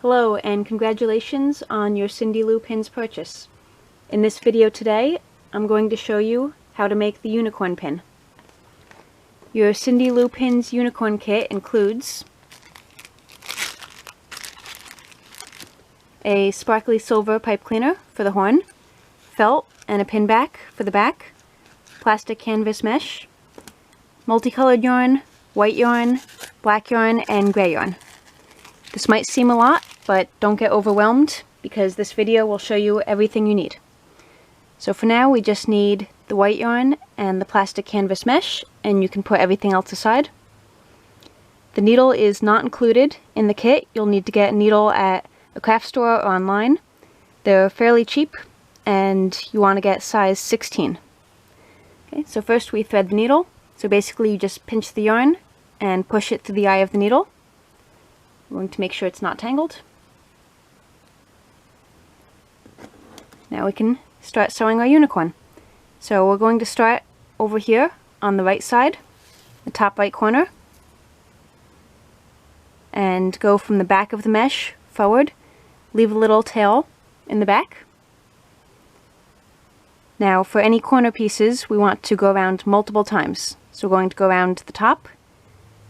Hello and congratulations on your CindyLouPins purchase. In this video today, I'm going to show you how to make the unicorn pin. Your CindyLouPins unicorn kit includes a sparkly silver pipe cleaner for the horn, felt and a pin back for the back, plastic canvas mesh, multicolored yarn, white yarn, black yarn, and gray yarn. This might seem a lot, but don't get overwhelmed because this video will show you everything you need. So for now we just need the white yarn and the plastic canvas mesh, and you can put everything else aside. The needle is not included in the kit. You'll need to get a needle at a craft store or online. They're fairly cheap and you want to get size 16. Okay, so first we thread the needle. So basically you just pinch the yarn and push it through the eye of the needle. We're going to make sure it's not tangled. Now we can start sewing our unicorn. So we're going to start over here on the right side, the top right corner, and go from the back of the mesh forward, leave a little tail in the back. Now for any corner pieces we want to go around multiple times. So we're going to go around the top,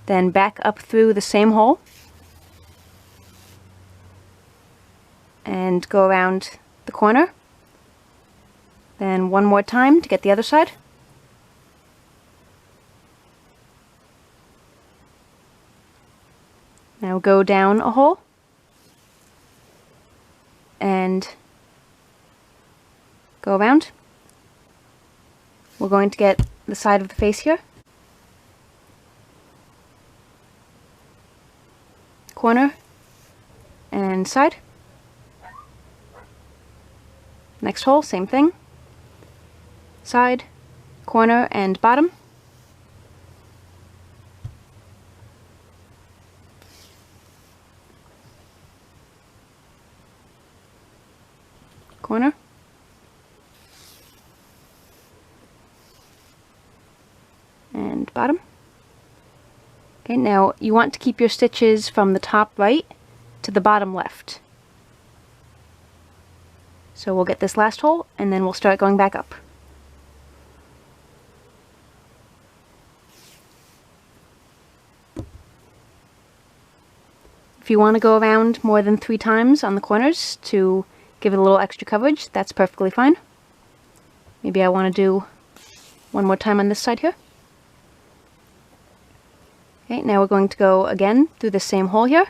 then back up through the same hole, and go around the corner, then one more time to get the other side, now go down a hole and go around. We're going to get the side of the face here, corner and side. Next hole, same thing. Side, corner, and bottom. Corner. And bottom. Okay, now you want to keep your stitches from the top right to the bottom left. So we'll get this last hole and then we'll start going back up. If you want to go around more than 3 times on the corners to give it a little extra coverage, that's perfectly fine. Maybe I want to do one more time on this side here. Okay, now we're going to go again through the same hole here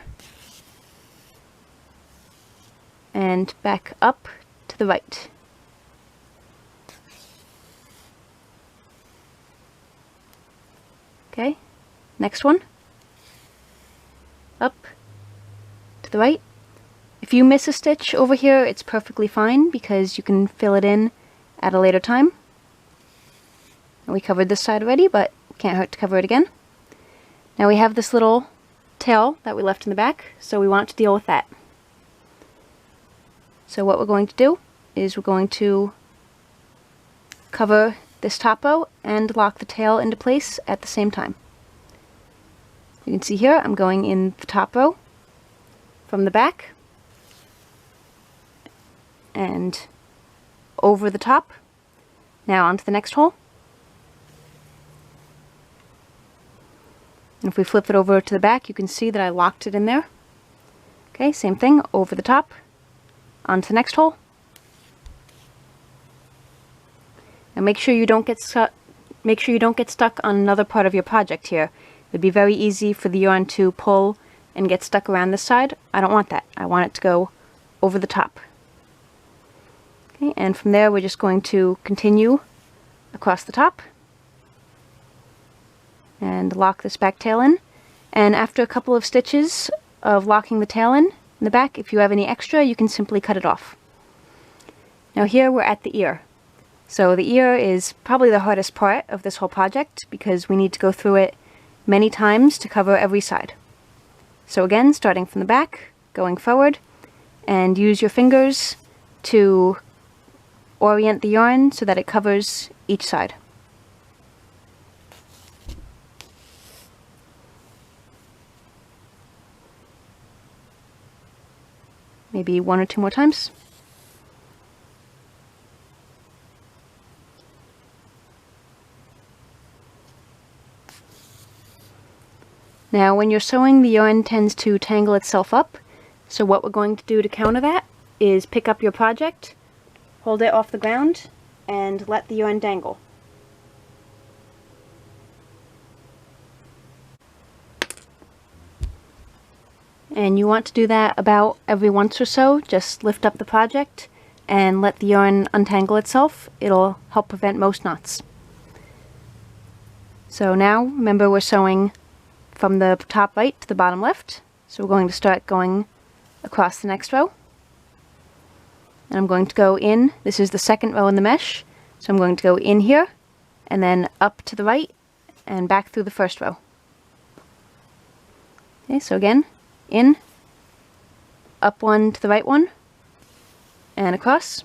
and back up to the right. Okay, next one. Up to the right. If you miss a stitch over here, it's perfectly fine because you can fill it in at a later time. And we covered this side already, but can't hurt to cover it again. Now we have this little tail that we left in the back, so we want to deal with that. So what we're going to do is we're going to cover this top row and lock the tail into place at the same time. You can see here I'm going in the top row from the back and over the top. Now onto the next hole. And if we flip it over to the back, you can see that I locked it in there. Okay, same thing, over the top, onto the next hole. And make sure you don't get stuck on another part of your project here. It would be very easy for the yarn to pull and get stuck around this side. I don't want that. I want it to go over the top. Okay, and from there we're just going to continue across the top and lock this back tail in. And after a couple of stitches of locking the tail in the back, if you have any extra, you can simply cut it off. Now here we're at the ear. So the ear is probably the hardest part of this whole project because we need to go through it many times to cover every side. So again, starting from the back, going forward, and use your fingers to orient the yarn so that it covers each side. maybe 1 or 2 more times. Now when you're sewing, the yarn tends to tangle itself up, so what we're going to do to counter that is pick up your project, hold it off the ground, and let the yarn dangle. And you want to do that about every once or so. Just lift up the project and let the yarn untangle itself. It'll help prevent most knots. So now, remember, we're sewing from the top right to the bottom left. So we're going to start going across the next row. And I'm going to go in. This is the second row in the mesh. So I'm going to go in here and then up to the right and back through the first row. Okay, so again, in, up one to the right one, and across.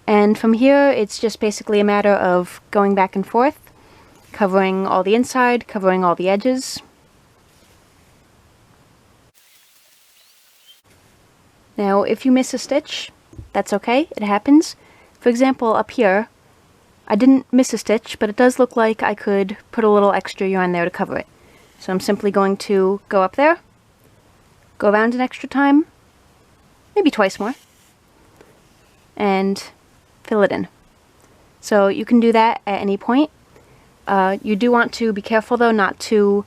And from here, it's just basically a matter of going back and forth, covering all the inside, covering all the edges. Now, if you miss a stitch, that's okay, it happens. For example, up here, I didn't miss a stitch, but it does look like I could put a little extra yarn there to cover it. So I'm simply going to go up there, go around an extra time, maybe twice more, and fill it in. So you can do that at any point. You do want to be careful though not to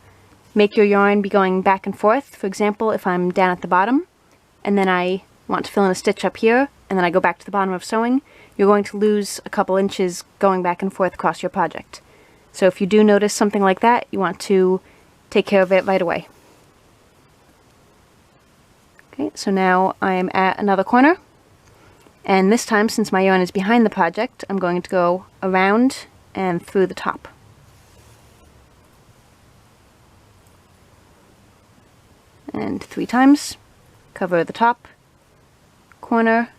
make your yarn be going back and forth. For example, if I'm down at the bottom and then I want to fill in a stitch up here and then I go back to the bottom of sewing, you're going to lose a couple inches going back and forth across your project. So if you do notice something like that, you want to take care of it right away. Okay, so now I'm at another corner, and this time, since my yarn is behind the project, I'm going to go around and through the top. And 3 times, cover the top, corner,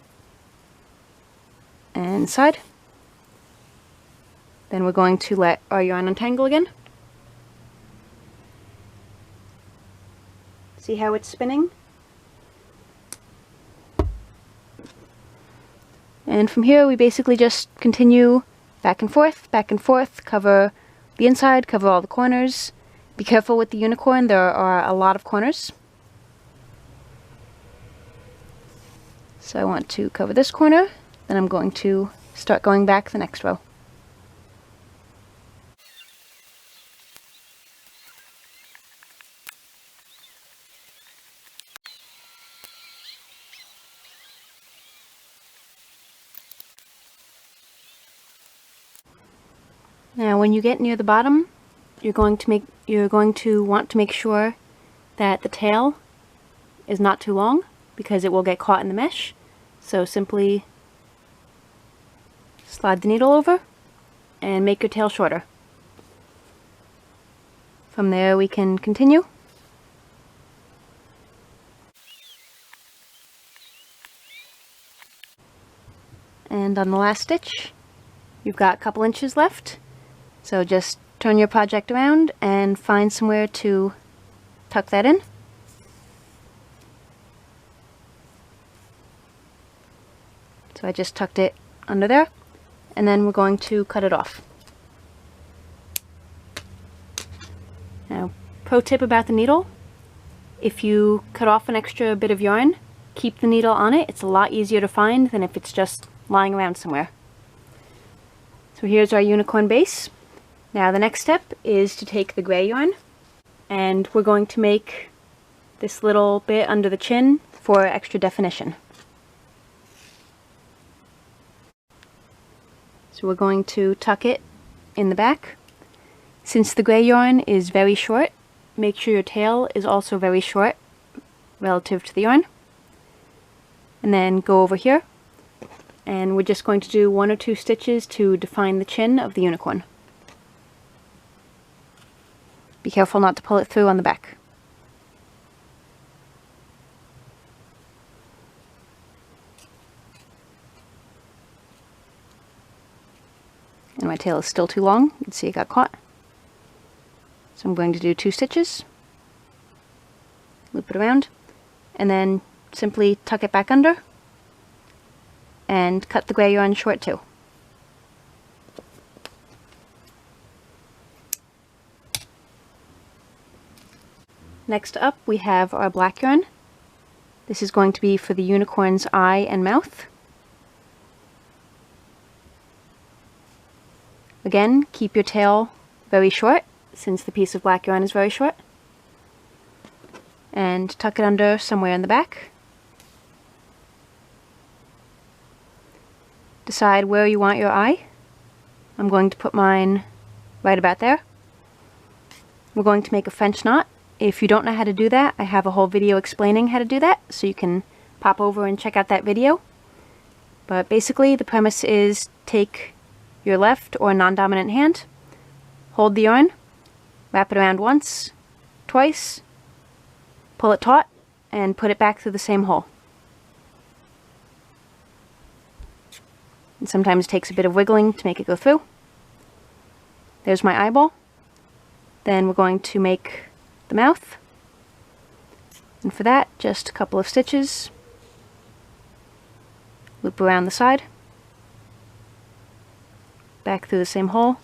and side. Then we're going to let our yarn untangle again. See how it's spinning? And from here we basically just continue back and forth, cover the inside, cover all the corners. Be careful with the unicorn, there are a lot of corners. So I want to cover this corner, then I'm going to start going back the next row. Now when you get near the bottom, you're going to want to make sure that the tail is not too long, because it will get caught in the mesh. So simply slide the needle over and make your tail shorter. From there we can continue. And on the last stitch, you've got a couple inches left. So just turn your project around and find somewhere to tuck that in. So I just tucked it under there, and then we're going to cut it off. Now, pro tip about the needle: if you cut off an extra bit of yarn, keep the needle on it. It's a lot easier to find than if it's just lying around somewhere. So here's our unicorn base. Now the next step is to take the gray yarn, and we're going to make this little bit under the chin for extra definition. So we're going to tuck it in the back. Since the gray yarn is very short, make sure your tail is also very short relative to the yarn. And then go over here, and we're just going to do 1 or 2 stitches to define the chin of the unicorn. Be careful not to pull it through on the back. And my tail is still too long. You can see it got caught. So I'm going to do 2 stitches, loop it around, and then simply tuck it back under and cut the gray yarn short too. Next up we have our black yarn. This is going to be for the unicorn's eye and mouth. Again, keep your tail very short, since the piece of black yarn is very short. And tuck it under somewhere in the back. Decide where you want your eye. I'm going to put mine right about there. We're going to make a French knot. If you don't know how to do that, I have a whole video explaining how to do that, so you can pop over and check out that video. But basically, the premise is take your left or non-dominant hand, hold the yarn, wrap it around once, twice, pull it taut, and put it back through the same hole. And sometimes it takes a bit of wiggling to make it go through. There's my eyeball. Then we're going to make the mouth. And for that, just a couple of stitches. Loop around the side. Back through the same hole.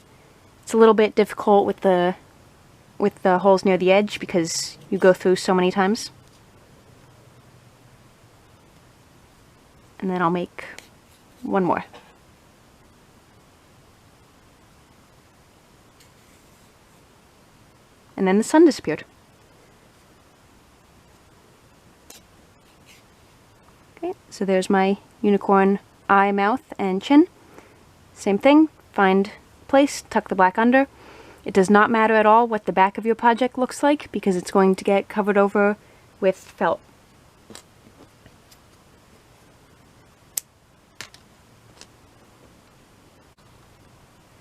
It's a little bit difficult with the holes near the edge because you go through so many times. And then I'll make one more. And then the sun disappeared. Okay, so there's my unicorn eye, mouth, and chin. Same thing, find a place, tuck the black under. It does not matter at all what the back of your project looks like because it's going to get covered over with felt.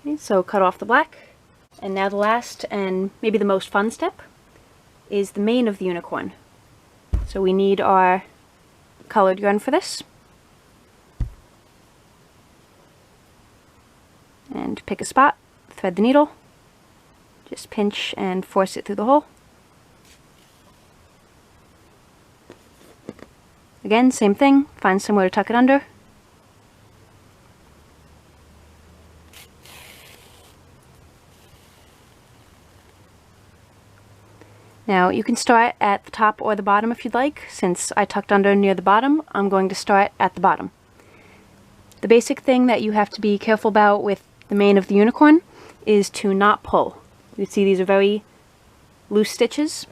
Okay, so cut off the black. And now the last and maybe the most fun step is the mane of the unicorn. So we need our colored yarn for this. And pick a spot, thread the needle, just pinch and force it through the hole. Again, same thing, find somewhere to tuck it under. Now you can start at the top or the bottom if you'd like. Since I tucked under near the bottom, I'm going to start at the bottom. The basic thing that you have to be careful about with the mane of the unicorn is to not pull. You see these are very loose stitches.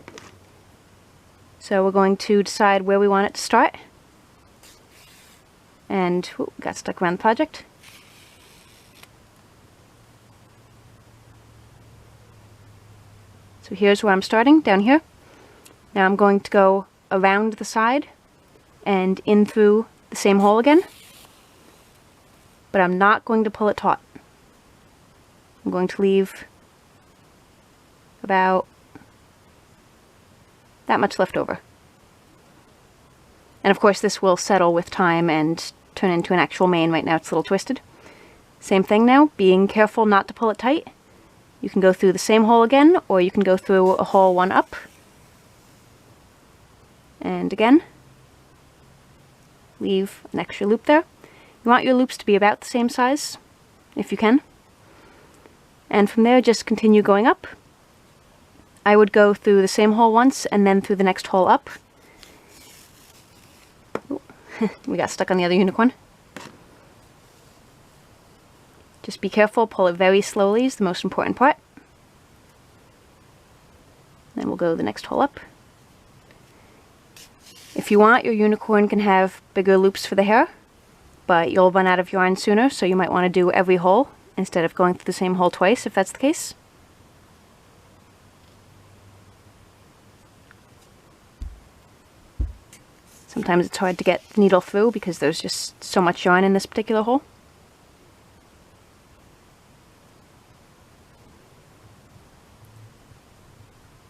So we're going to decide where we want it to start. And got stuck around the project. So here's where I'm starting, down here. Now I'm going to go around the side and in through the same hole again. But I'm not going to pull it taut. I'm going to leave about that much left over. And of course this will settle with time and turn into an actual mane. Right now it's a little twisted. Same thing now, being careful not to pull it tight. You can go through the same hole again, or you can go through a hole one up. And again, leave an extra loop there. You want your loops to be about the same size, if you can. And from there, just continue going up. I would go through the same hole once, and then through the next hole up. We got stuck on the other unicorn. Just be careful, pull it very slowly is the most important part. Then we'll go the next hole up. If you want, your unicorn can have bigger loops for the hair, but you'll run out of yarn sooner, so you might want to do every hole instead of going through the same hole twice, if that's the case. Sometimes it's hard to get the needle through because there's just so much yarn in this particular hole.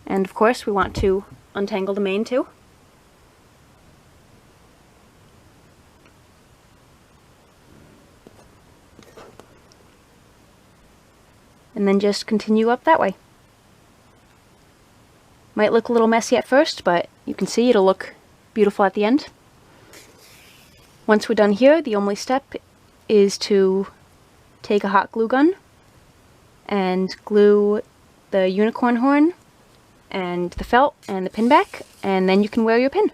And of course we want to untangle the mane too. And then just continue up that way. Might look a little messy at first, but you can see it'll look beautiful at the end. Once we're done here, the only step is to take a hot glue gun and glue the unicorn horn and the felt and the pin back, and then you can wear your pin.